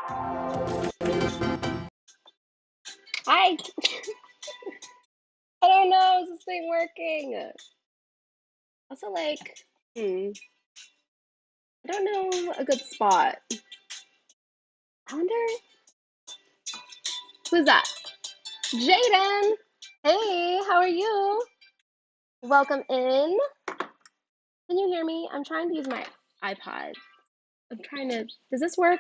Hi. I don't know. Is this thing working? Also, I don't know a good spot. I wonder who's that? Jaden. Hey, how are you? Welcome in. Can you hear me? I'm trying to use my iPod. I'm trying to. Does this work?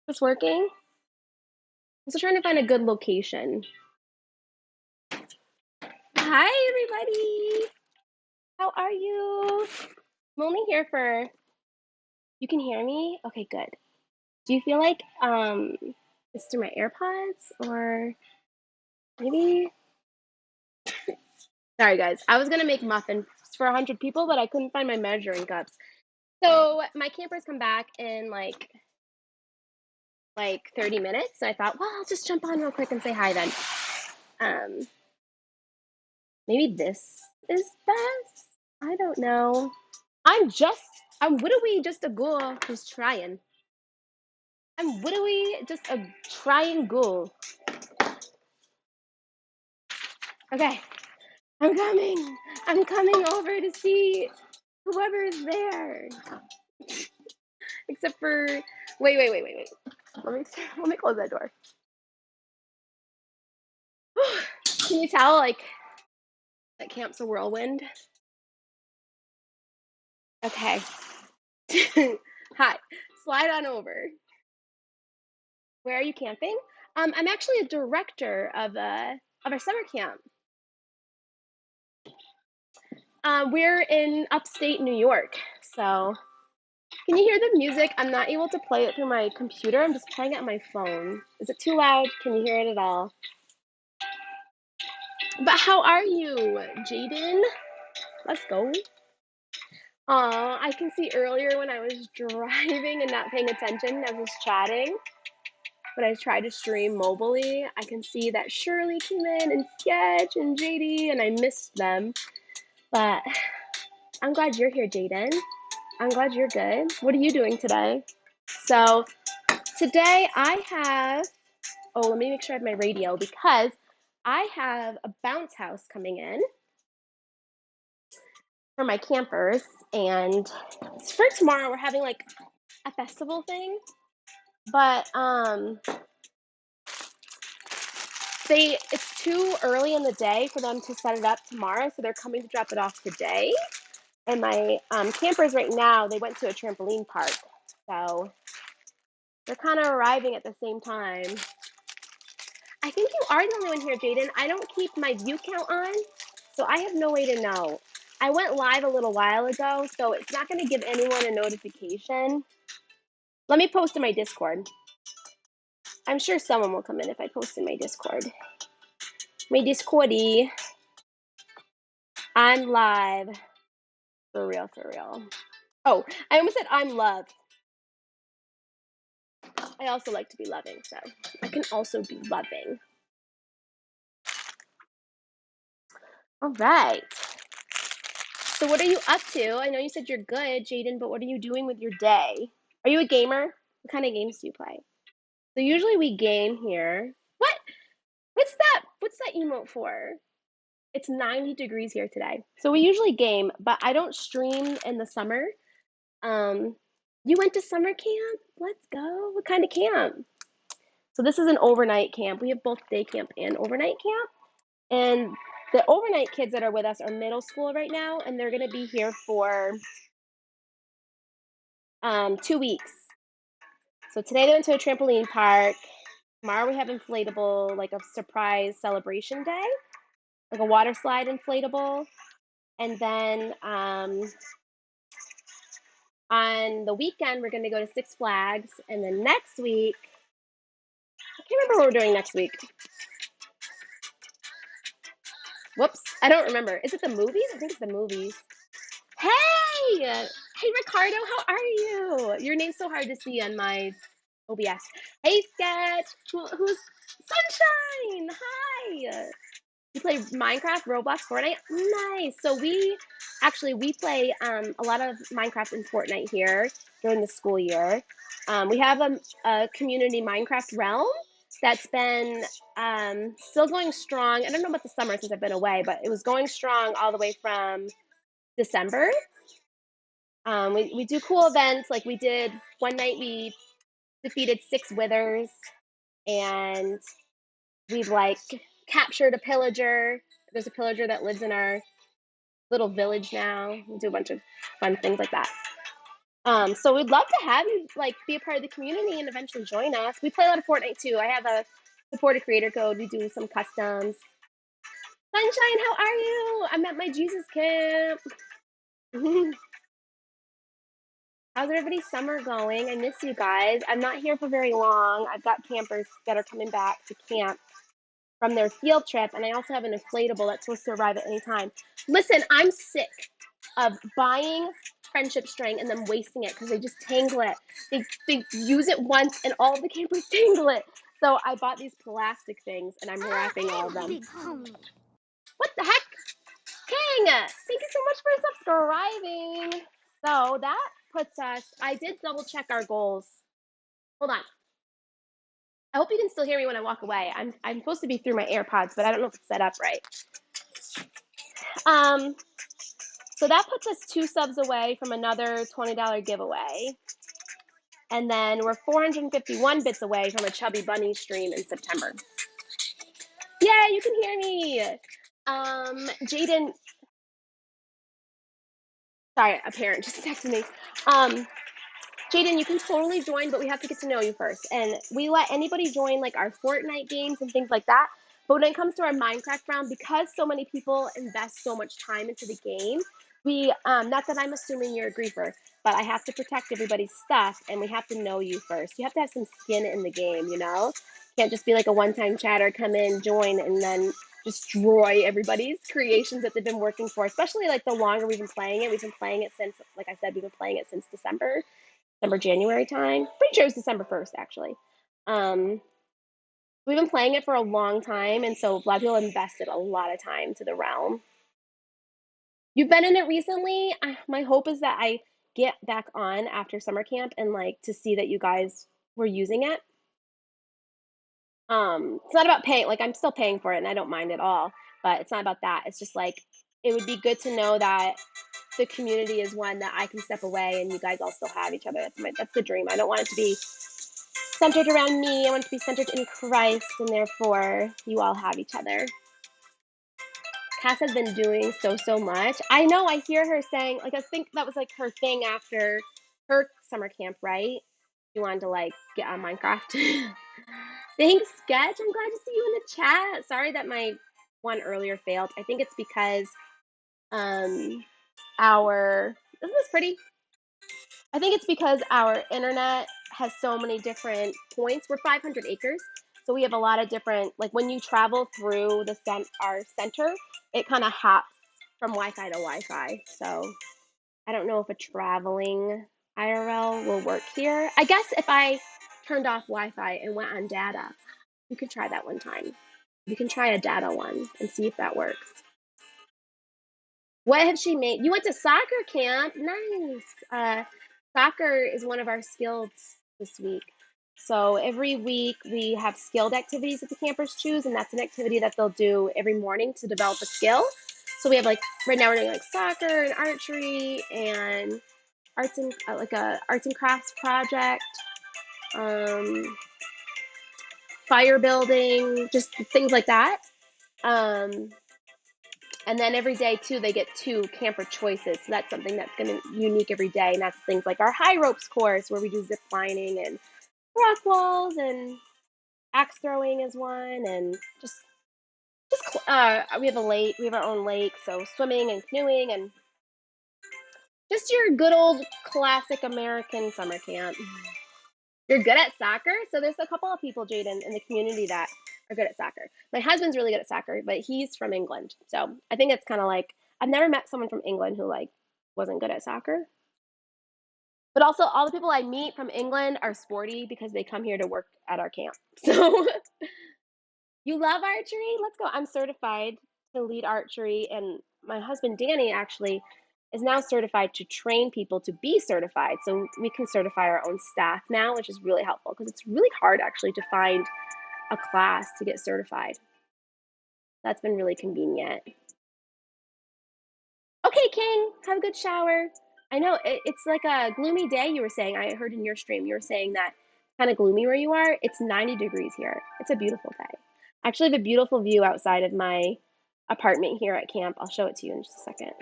Is this working? I'm still trying to find a good location. Hi, everybody. How are you? I'm only here for. You can hear me? Okay, good. Do you feel like it's through my AirPods or maybe? Sorry, guys. I was gonna make muffins for 100 people, but I couldn't find my measuring cups. So my campers come back in like 30 minutes. So I thought, well, I'll just jump on real quick and say hi then. Um, maybe this is best. I don't know. I'm literally just a girl who's trying. I'm literally just a trying girl. Okay, I'm coming. I'm coming over to see whoever is there. Except for wait. Let me close that door. Can you tell like that camp's a whirlwind? Okay. Hi. Slide on over. Where are you camping? I'm actually a director of a summer camp. We're in upstate New York. So can you hear the music? I'm not able to play it through my computer. I'm just playing it on my phone. Is it too loud? Can you hear it at all? But how are you, Jaden? Let's go. I can see earlier when I was driving and not paying attention, I was chatting. But I tried to stream mobilely. I can see that Shirley came in and Sketch and JD, and I missed them. But I'm glad you're here, Jaden. I'm glad you're good. What are you doing today? So today I have, oh, let me make sure I have my radio because I have a bounce house coming in for my campers. And for tomorrow, we're having like a festival thing. But it's too early in the day for them to set it up tomorrow, so they're coming to drop it off today. And my campers right now, they went to a trampoline park, so they're kind of arriving at the same time. I think you are the only one here, Jaden. I don't keep my view count on, so I have no way to know. I went live a little while ago, so it's not going to give anyone a notification. Let me post in my Discord. I'm sure someone will come in if I post in my Discord. My Discordy. I'm live. For real, for real. Oh, I almost said I'm loved. I also like to be loving, so I can also be loving. All right. So what are you up to? I know you said you're good, Jaden, but what are you doing with your day? Are you a gamer? What kind of games do you play? So usually we game here. What? What's that emote for? It's 90 degrees here today. So we usually game, but I don't stream in the summer. You went to summer camp? Let's go. What kind of camp? So this is an overnight camp. We have both day camp and overnight camp. And the overnight kids that are with us are middle school right now, and they're going to be here for 2 weeks. So today they went to a trampoline park. Tomorrow we have inflatable, like a surprise celebration day, like a water slide inflatable. And then on the weekend, we're going to go to Six Flags. And then next week, I can't remember what we're doing next week. Whoops, I don't remember. Is it the movies? I think it's the movies. Hey! Hey, Ricardo, how are you? Your name's so hard to see on my OBS. Hey, Sketch. Who's Sunshine? Hi. You play Minecraft, Roblox, Fortnite? Nice. So we play a lot of Minecraft and Fortnite here during the school year. We have a community Minecraft realm that's been still going strong. I don't know about the summer since I've been away, but it was going strong all the way from December. We do cool events. Like we did one night, we defeated 6 withers, and we've like captured a pillager. There's a pillager that lives in our little village now. We do a bunch of fun things like that. So we'd love to have you like be a part of the community and eventually join us. We play a lot of Fortnite too. I have a supported creator code. We do some customs. Sunshine, how are you? I'm at my Jesus camp. How's everybody's summer going? I miss you guys. I'm not here for very long. I've got campers that are coming back to camp from their field trip, and I also have an inflatable that's supposed to arrive at any time. Listen, I'm sick of buying friendship string and then wasting it because they just tangle it. They use it once and all of the campers tangle it. So I bought these plastic things and I'm wrapping all of them. What the heck? King, thank you so much for subscribing. So that puts us, I did double check our goals. Hold on. I hope you can still hear me when I walk away. I'm supposed to be through my AirPods, but I don't know if it's set up right. So that puts us 2 subs away from another $20 giveaway. And then we're 451 bits away from a Chubby Bunny stream in September. Yeah, you can hear me. Jaden, sorry, a parent just texted me. Jaden, you can totally join, but we have to get to know you first. And we let anybody join like our Fortnite games and things like that. But when it comes to our Minecraft round, because so many people invest so much time into the game, we, not that I'm assuming you're a griefer, but I have to protect everybody's stuff and we have to know you first. You have to have some skin in the game, you know? Can't just be like a one-time chatter, come in, join, and then destroy everybody's creations that they've been working for, especially like the longer we've been playing it. We've been playing it since, like I said, we've been playing it since December, January time. Pretty sure it was December 1st, actually. We've been playing it for a long time, and so a lot of people invested a lot of time to the realm. You've been in it recently. My hope is that I get back on after summer camp and like to see that you guys were using it. It's not about paying, like I'm still paying for it and I don't mind at all, but it's not about that. It's just like it would be good to know that the community is one that I can step away and you guys all still have each other. That's the dream. I don't want it to be centered around me. I want it to be centered in Christ, and therefore you all have each other. Cass has been doing so much. I know, I hear her saying, like, I think that was like her thing after her summer camp, right? You wanted to like get on Minecraft. Thanks, Sketch. I'm glad to see you in the chat. Sorry that my one earlier failed. I think it's because our, isn't this pretty? I think it's because our internet has so many different points. We're 500 acres, so we have a lot of different, like when you travel through our center, it kind of hops from Wi-Fi to Wi-Fi. So I don't know if a traveling IRL will work here. I guess if I turned off Wi-Fi and went on data, you could try that one time. You can try a data one and see if that works. What have she made? You went to soccer camp. Nice. Soccer is one of our skills this week. So every week we have skilled activities that the campers choose, and that's an activity that they'll do every morning to develop a skill. So we have like right now we're doing like soccer and archery and arts and like a arts and crafts project, fire building, just things like that. And then every day too, they get 2 camper choices. So that's something that's gonna unique every day. And that's things like our high ropes course where we do zip lining and rock walls, and axe throwing is one, and just we have a lake, we have our own lake, so swimming and canoeing and just your good old classic American summer camp. You're good at soccer? So there's a couple of people, Jaden, in the community that are good at soccer. My husband's really good at soccer, but he's from England. So I think it's kind of like, I've never met someone from England who like wasn't good at soccer. But also all the people I meet from England are sporty because they come here to work at our camp. So you love archery? Let's go. I'm certified to lead archery, and my husband Danny actually is now certified to train people to be certified. So we can certify our own staff now, which is really helpful because it's really hard actually to find a class to get certified. That's been really convenient. Okay, King, have a good shower. I know it's like a gloomy day, you were saying. I heard in your stream you were saying that it's kind of gloomy where you are. It's 90 degrees here. It's a beautiful day. I actually have a beautiful view outside of my apartment here at camp. I'll show it to you in just a second.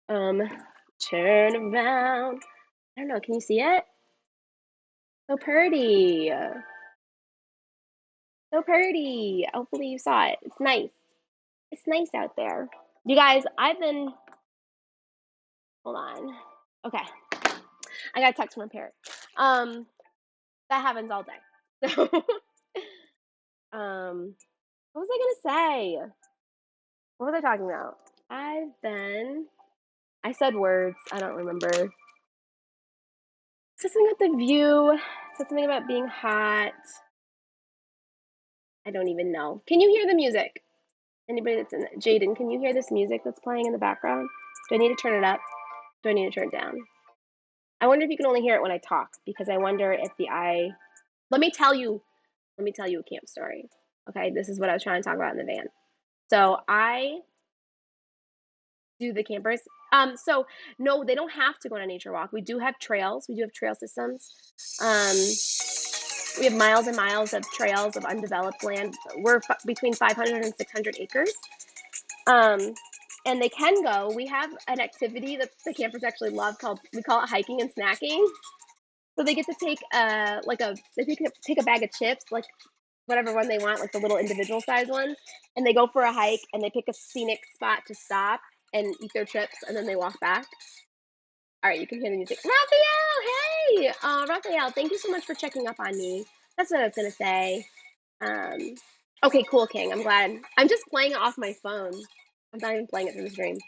Um, turn around. I don't know, can you see it? So pretty. So pretty. Hopefully you saw it. It's nice. It's nice out there. You guys, hold on. Okay. I got a text from a parent. That happens all day. So, what was I gonna say? What was I talking about? I said words. I don't remember. Said something about the view. Said something about being hot. I don't even know. Can you hear the music? Anybody that's in it? Jaden, can you hear this music that's playing in the background? Do I need to turn it up? Do I need to turn it down? I wonder if you can only hear it when I talk because I wonder if let me tell you a camp story. Okay, this is what I was trying to talk about in the van. So I do the campers. So no, they don't have to go on a nature walk. We do have trails. We do have trail systems. Um, we have miles and miles of trails of undeveloped land. We're between 500 and 600 acres. Um, and they can go. We have an activity that the campers actually love called, we call it hiking and snacking. So they get to take take a bag of chips, like whatever one they want, like the little individual size ones, and they go for a hike and they pick a scenic spot to stop and eat their chips, and then they walk back. All right, you can hear the music. Raphael, hey, Raphael, thank you so much for checking up on me. That's what I was gonna say. Um, okay, cool, King. I'm glad. I'm just playing it off my phone. I'm not even playing it through the stream.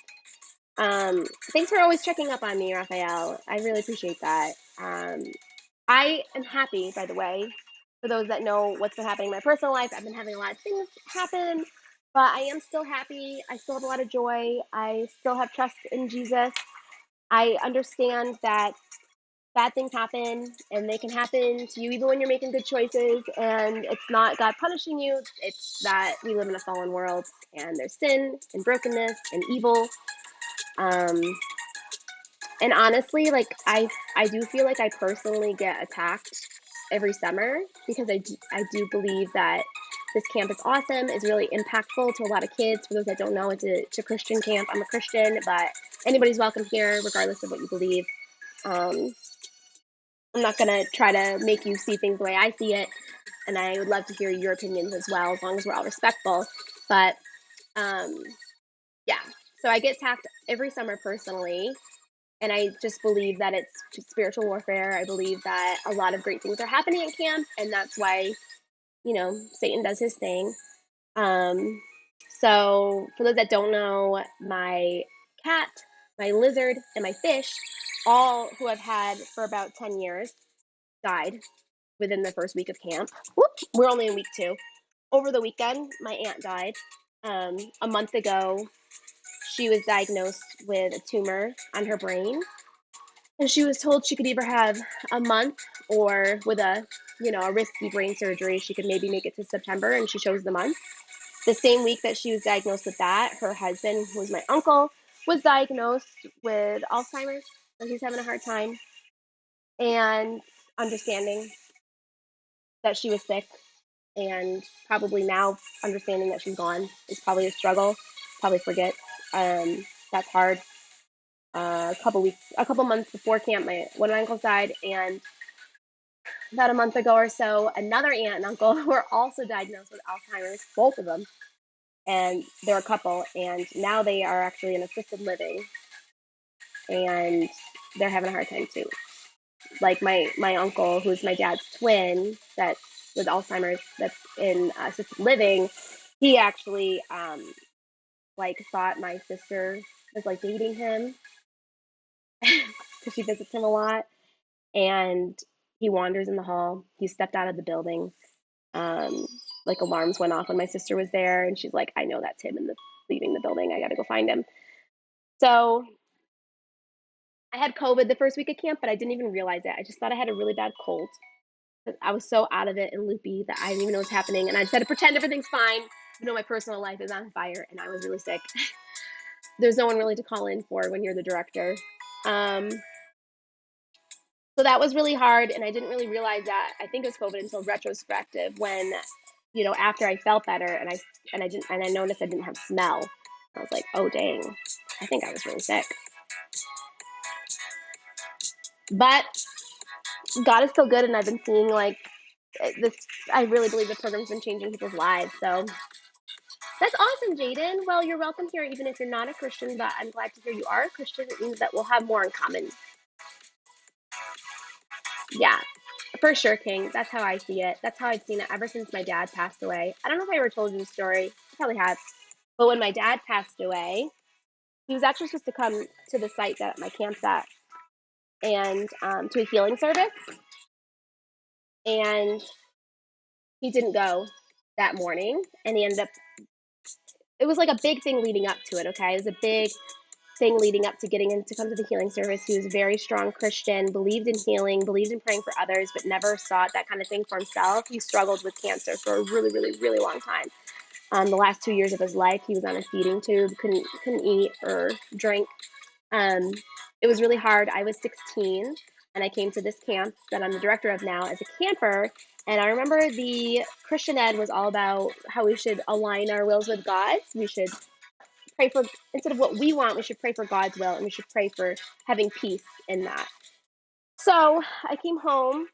Thanks for always checking up on me, Raphael. I really appreciate that. I am happy, by the way, for those that know what's been happening in my personal life. I've been having a lot of things happen, but I am still happy. I still have a lot of joy. I still have trust in Jesus. I understand that bad things happen and they can happen to you even when you're making good choices, and it's not God punishing you. It's that we live in a fallen world and there's sin and brokenness and evil. Um, and honestly, like I do feel like I personally get attacked every summer because I do believe that this camp is awesome, is really impactful to a lot of kids. For those that don't know, it's a Christian camp. I'm a Christian, but anybody's welcome here, regardless of what you believe. Um, I'm not gonna try to make you see things the way I see it, and I would love to hear your opinions as well, as long as we're all respectful. But um, yeah, so I get attacked every summer personally, and I just believe that it's spiritual warfare. I believe that a lot of great things are happening at camp, and that's why, Satan does his thing. Um, so for those that don't know, my cat, my lizard, and my fish, all who I've had for about 10 years, died within the first week of camp. Whoop, we're only in week 2. Over the weekend, my aunt died. A month ago, she was diagnosed with a tumor on her brain, and she was told she could either have a month, or with a risky brain surgery, she could maybe make it to September, and she chose the month. The same week that she was diagnosed with that, her husband, who was my uncle, was diagnosed with Alzheimer's. So he's having a hard time and understanding that she was sick, and probably now understanding that she's gone is probably a struggle. Probably forget. That's hard. A couple months before camp, one of my uncles died, and about a month ago or so, another aunt and uncle were also diagnosed with Alzheimer's, both of them, and they're a couple, and now they are actually in assisted living, and they're having a hard time too. Like my uncle, who's my dad's twin, that's with Alzheimer's, that's in assisted living, he actually like thought my sister was like dating him because she visits him a lot, and he wanders in the hall. He stepped out of the building. Um, like alarms went off when my sister was there, and she's like, I know that's him leaving the building. I got to go find him. So I had COVID the first week of camp, but I didn't even realize it. I just thought I had a really bad cold. I was so out of it and loopy that I didn't even know what was happening. And I decided to pretend everything's fine. You know, my personal life is on fire, and I was really sick. There's no one really to call in for when you're the director. Um, so that was really hard, and I didn't really realize that. I think it was COVID until retrospective when, you know, after I felt better and I noticed I didn't have smell. I was like, oh dang, I think I was really sick. But God is still good, and I've been seeing like this. I really believe the program's been changing people's lives. So that's awesome, Jaden. Well, you're welcome here, even if you're not a Christian. But I'm glad to hear you are a Christian. It means that we'll have more in common. Yeah, for sure, King. That's how I see it. That's how I've seen it ever since my dad passed away. I don't know if I ever told you the story. I probably have. But when my dad passed away, he was actually supposed to come to the site that my camp's at and to a healing service. And he didn't go that morning. And he ended up, it was like a big thing leading up to it, okay? It was a big thing leading up to getting in to come to the healing service. He was a very strong Christian, believed in healing, believed in praying for others, but never sought that kind of thing for himself. He struggled with cancer for a really, really, really long time. The last 2 years of his life, he was on a feeding tube, couldn't eat or drink. Um, it was really hard. I was 16, and I came to this camp that I'm the director of now as a camper. And I remember the Christian ed was all about how we should align our wills with God's. We should pray for, instead of what we want, we should pray for God's will, and we should pray for having peace in that. So I came home,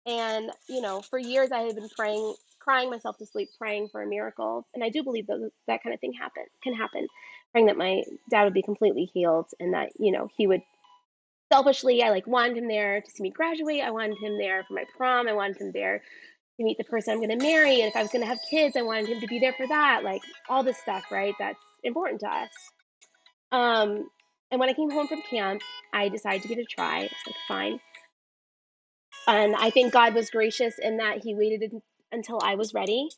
and, you know, for years I had been praying, crying myself to sleep, praying for a miracle. And I do believe that kind of thing can happen. Praying that my dad would be completely healed, and that, you know, he would selfishly, I like wanted him there to see me graduate. I wanted him there for my prom. I wanted him there to meet the person I'm going to marry. And if I was going to have kids, I wanted him to be there for that. Like all this stuff, right? That's important to us. And when I came home from camp, I decided to give it a try. I was like, fine. And I think God was gracious in that he waited until I was ready.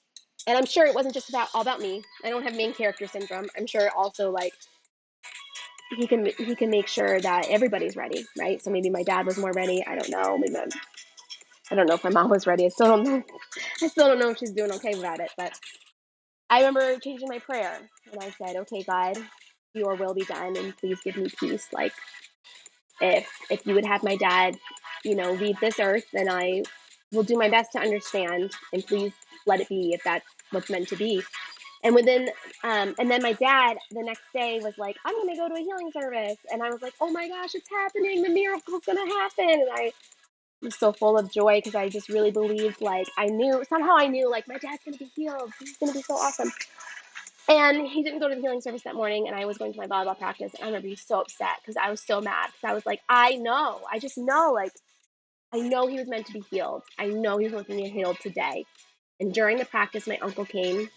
And I'm sure it wasn't just all about me. I don't have main character syndrome. I'm sure also like he can make sure that everybody's ready, right? So maybe my dad was more ready. I don't know. I don't know if my mom was ready. I still don't know. I still don't know if she's doing okay about it. But I remember changing my prayer, and I said, "Okay, God, your will be done, and please give me peace. Like if you would have my dad, you know, leave this earth, then I will do my best to understand, and please let it be if that's what's meant to be." And then my dad the next day was like, I'm gonna go to a healing service, and I was like, oh my gosh, it's happening, the miracle's gonna happen. And I was so full of joy because I just really believed, like I knew like my dad's gonna be healed, he's gonna be so awesome. And he didn't go to the healing service that morning, and I was going to my volleyball practice, and I remember being so upset because I was so mad, because I was like, I just know, like I know he was meant to be healed, I know he was meant to be healed today. And during the practice, my uncle came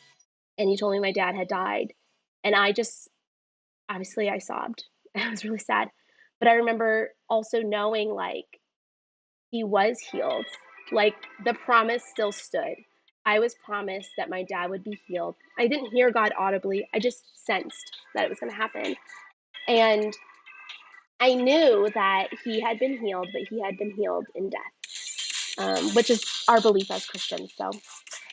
and he told me my dad had died. And I just, obviously, I sobbed. I was really sad. But I remember also knowing like he was healed, like the promise still stood. I was promised that my dad would be healed. I didn't hear God audibly, I just sensed that it was going to happen. And I knew that he had been healed, but he had been healed in death, which is our belief as Christians. So,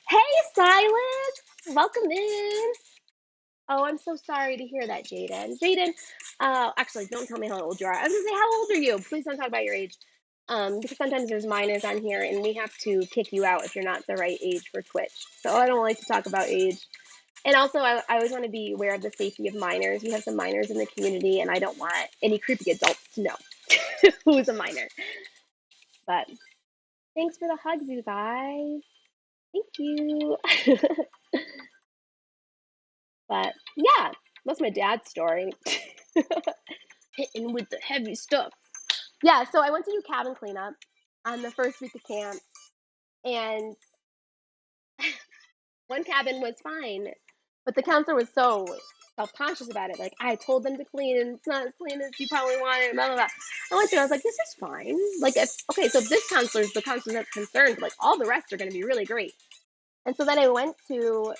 hey, Silas, welcome in. Oh, I'm so sorry to hear that, Jaden. Jaden, actually, don't tell me how old you are. I was gonna say, how old are you? Please don't talk about your age, because sometimes there's minors on here, and we have to kick you out if you're not the right age for Twitch. So I don't like to talk about age. And also, I always want to be aware of the safety of minors. We have some minors in the community, and I don't want any creepy adults to know who's a minor. But thanks for the hugs, you guys. Thank you. But yeah, that's my dad's story. Hitting with the heavy stuff. Yeah, so I went to do cabin cleanup on the first week of camp, and one cabin was fine, but the counselor was so self-conscious about it. Like, I told them to clean, and it's not as clean as you probably want it, blah, blah, blah. I went there, I was like, this is fine. Like, okay, so if this counselor is the counselor that's concerned, like, all the rest are going to be really great. And so then I went to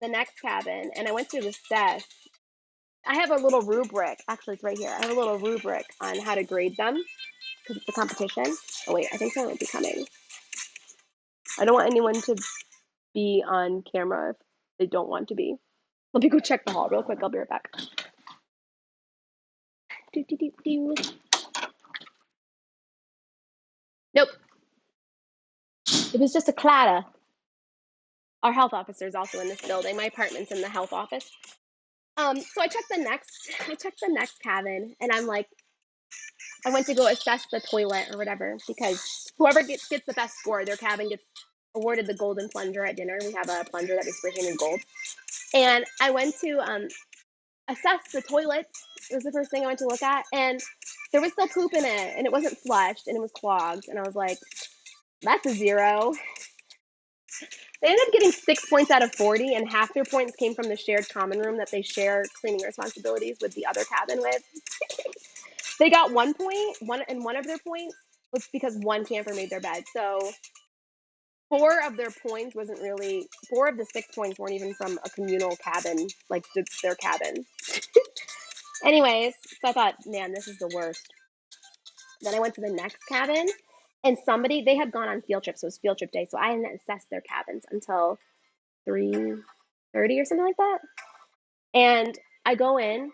the next cabin and I went to assess. I have a little rubric. Actually, it's right here. I have a little rubric on how to grade them because it's a competition. Oh, wait, I think someone might be coming. I don't want anyone to be on camera if they don't want to be. Let me go check the hall real quick. I'll be right back. Do, do, do, do. Nope. It was just a clatter. Our health officer is also in this building. My apartment's in the health office. So I checked the next cabin, and I'm like, I went to go assess the toilet or whatever because whoever gets the best score, their cabin gets awarded the golden plunger at dinner. We have a plunger that we spray painted gold, and I went to assess the toilet. It was the first thing I went to look at, and there was still poop in it, and it wasn't flushed, and it was clogged, and I was like, that's a 0. They ended up getting 6 points out of 40, and half their points came from the shared common room that they share cleaning responsibilities with the other cabin with. They got 1 point, one of their points was because one camper made their bed. So 4 of the 6 points weren't even from a communal cabin, like just their cabin. Anyways, so I thought, man, this is the worst. Then I went to the next cabin, and they had gone on field trips. So it was field trip day. So I didn't assess their cabins until 3:30 or something like that. And I go in,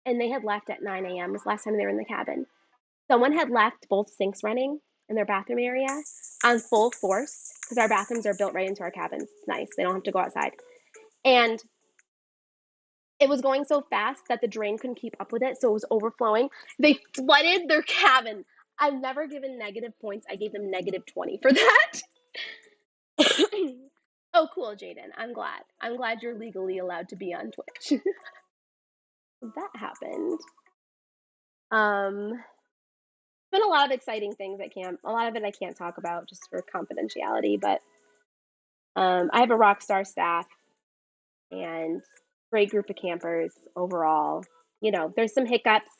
and they had left at 9 a.m. This last time they were in the cabin. Someone had left both sinks running in their bathroom area on full force because our bathrooms are built right into our cabins. It's nice. They don't have to go outside. And it was going so fast that the drain couldn't keep up with it, so it was overflowing. They flooded their cabin. I've never given negative points. I gave them negative 20 for that. Oh, cool, Jaden. I'm glad. I'm glad you're legally allowed to be on Twitch. That happened. Been a lot of exciting things at camp. A lot of it I can't talk about just for confidentiality, but I have a rock star staff and great group of campers overall. You know, there's some hiccups.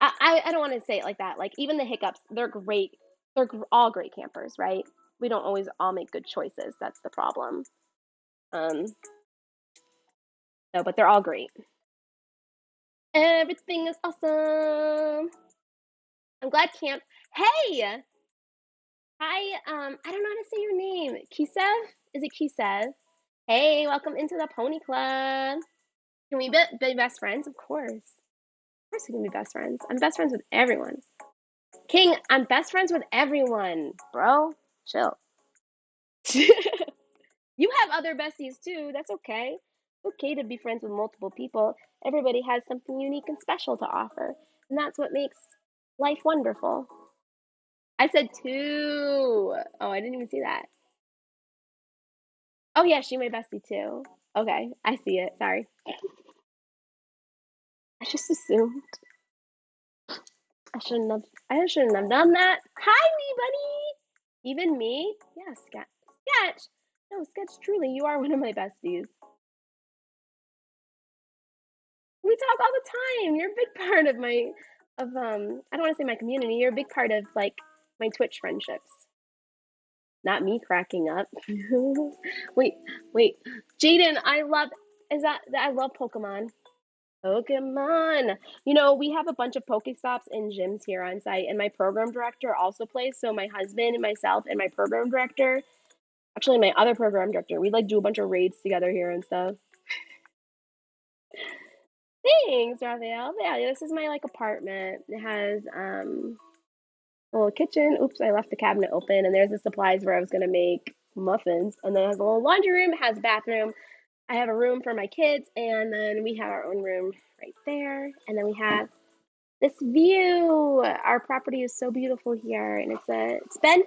I don't want to say it like that. Like even the hiccups, they're great. They're all great campers, right? We don't always all make good choices. That's the problem. No, but they're all great. Everything is awesome. I'm glad camp. Hey, hi. I don't know how to say your name. Kisev? Is it Kisev? Hey, welcome into the Pony Club. Can we be best friends? Of course. Of course we can be best friends. I'm best friends with everyone. King, I'm best friends with everyone, bro. Chill. You have other besties too. That's okay. It's okay to be friends with multiple people. Everybody has something unique and special to offer. And that's what makes life wonderful. I said 2. Oh, I didn't even see that. Oh, yeah, she my bestie too. Okay, I see it. Sorry. I just assumed. I shouldn't have done that. Hi, me buddy. Even me? Yeah, Sketch. No, Sketch, truly, you are one of my besties. We talk all the time. You're a big part of I don't want to say my community. You're a big part of like my Twitch friendships. Not me cracking up. wait, wait. Jaden, I love Pokemon. Pokemon. You know, we have a bunch of Pokestops and gyms here on site, and my program director also plays. So my husband and myself and my program director, actually my other program director, we like do a bunch of raids together here and stuff. Thanks, Raphael. Yeah, this is my like apartment. It has a little kitchen. Oops, I left the cabinet open, and there's the supplies where I was gonna make muffins. And then it has a little laundry room. It has a bathroom. I have a room for my kids, and then we have our own room right there. And then we have this view. Our property is so beautiful here, and it's been.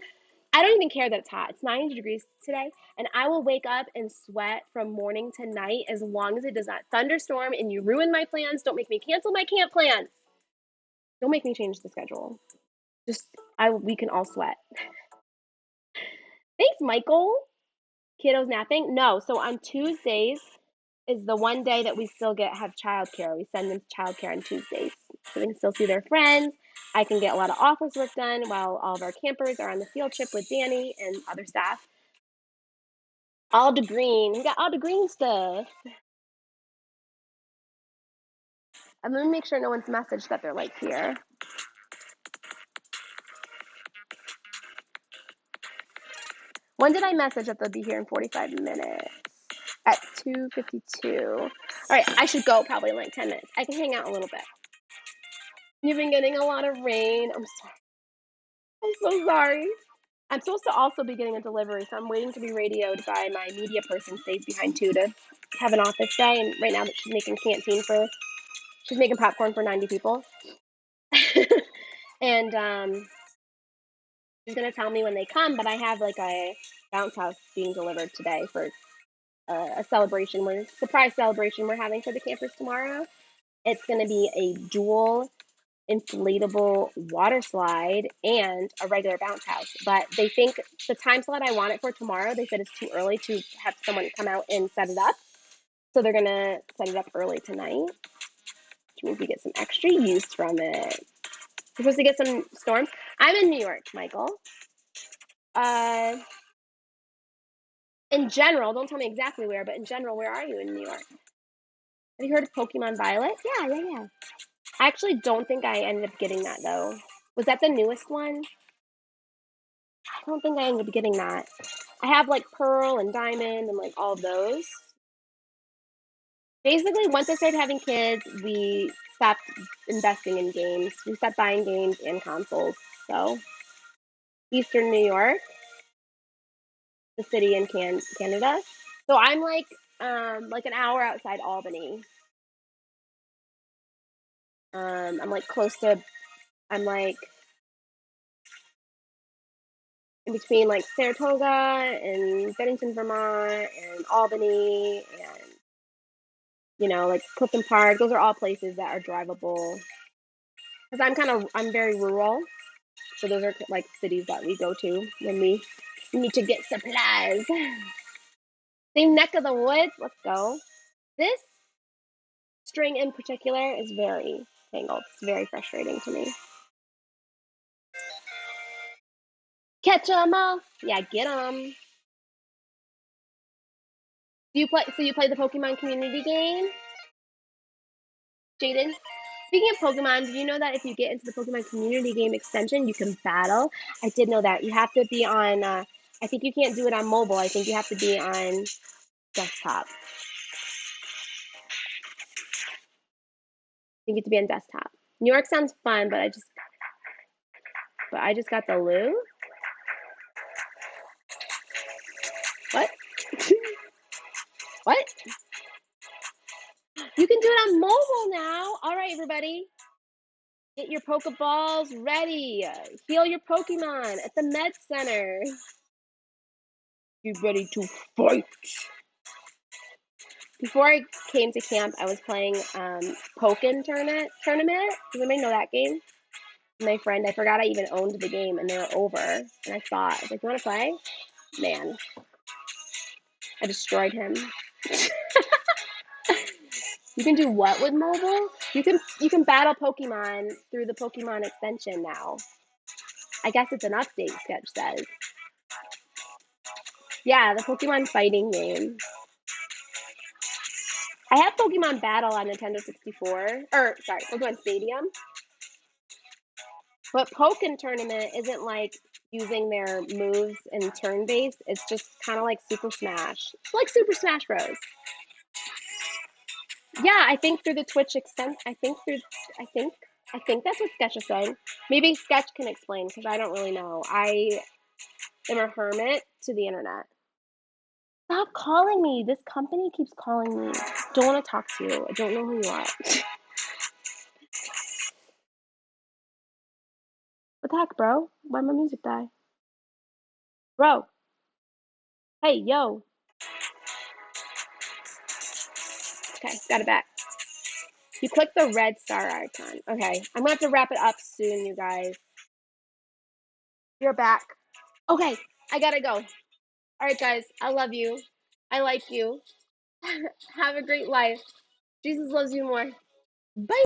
I don't even care that it's hot. It's 90 degrees today, and I will wake up and sweat from morning to night as long as it does not thunderstorm and you ruin my plans. Don't make me cancel my camp plans. Don't make me change the schedule. We can all sweat. Thanks, Michael. Kiddos napping? No. So on Tuesdays is the one day that we still have childcare. We send them to childcare on Tuesdays. So they can still see their friends. I can get a lot of office work done while all of our campers are on the field trip with Danny and other staff. All the green. We got all the green stuff. I'm gonna make sure no one's messaged that they're like here. When did I message that they'll be here in 45 minutes? At 2:52. All right, I should go probably in like 10 minutes. I can hang out a little bit. You've been getting a lot of rain. I'm sorry. I'm so sorry. I'm supposed to also be getting a delivery, so I'm waiting to be radioed by my media person stays behind too to have an office day. And right now that she's making she's making popcorn for 90 people. And she's gonna tell me when they come, but I have like a bounce house being delivered today for a surprise celebration we're having for the campers tomorrow. It's gonna be a dual inflatable water slide and a regular bounce house. But they think the time slot I want it for tomorrow, they said it's too early to have someone come out and set it up. So they're gonna set it up early tonight, which means we get some extra use from it. We're supposed to get some storms. I'm in New York, Michael. In general, don't tell me exactly where, but in general, where are you in New York? Have you heard of Pokemon Violet? Yeah. I actually don't think I ended up getting that though. Was that the newest one? I don't think I ended up getting that. I have like Pearl and Diamond and like all of those. Basically, once I started having kids, we stopped investing in games. We stopped buying games and consoles. So, Eastern New York, the city in Canada. So I'm like an hour outside Albany. I'm like close to. I'm like in between like Saratoga and Bennington, Vermont, and Albany, and like Clifton Park. Those are all places that are drivable. Because I'm very rural, so those are like cities that we go to when we need to get supplies. Same neck of the woods. Let's go. This string in particular is very tangled. It's very frustrating to me. Catch 'em all. Yeah, get 'em. Do you play? So you play the Pokemon community game, Jaden? Speaking of Pokemon, did you know that if you get into the Pokemon community game extension, you can battle? I did know that. You have to be on. I think you can't do it on mobile. I think you have to be on desktop. You get to be on desktop. New York sounds fun, but I just got the loo. What? What? You can do it on mobile now. All right, everybody. Get your Pokeballs ready. Heal your Pokemon at the Med Center. Be ready to fight. Before I came to camp, I was playing Pokken Tournament. Does anybody know that game? My friend, I forgot I even owned the game, and they were over. And I thought, I was like, you want to play? Man, I destroyed him. You can do what with mobile? You can battle Pokemon through the Pokemon extension now. I guess it's an update, Sketch says. Yeah, the Pokemon fighting game. I have Pokemon Battle on Nintendo 64. Or, sorry, Pokemon Stadium. But Pokken Tournament isn't like using their moves in turn based. It's just kind of like Super Smash. It's like Super Smash Bros. Yeah, I think through the Twitch extent. I think that's what Sketch is saying. Maybe Sketch can explain because I don't really know. I am a hermit to the internet. Stop calling me. This company keeps calling me. Don't want to talk to you. I don't know who you are. What the heck, bro? Why'd my music die? Bro. Hey, yo. Okay, got it back. You click the red star icon. Okay, I'm gonna have to wrap it up soon, you guys. You're back. Okay, I gotta go. All right, guys, I love you. I like you. Have a great life. Jesus loves you more. Bye.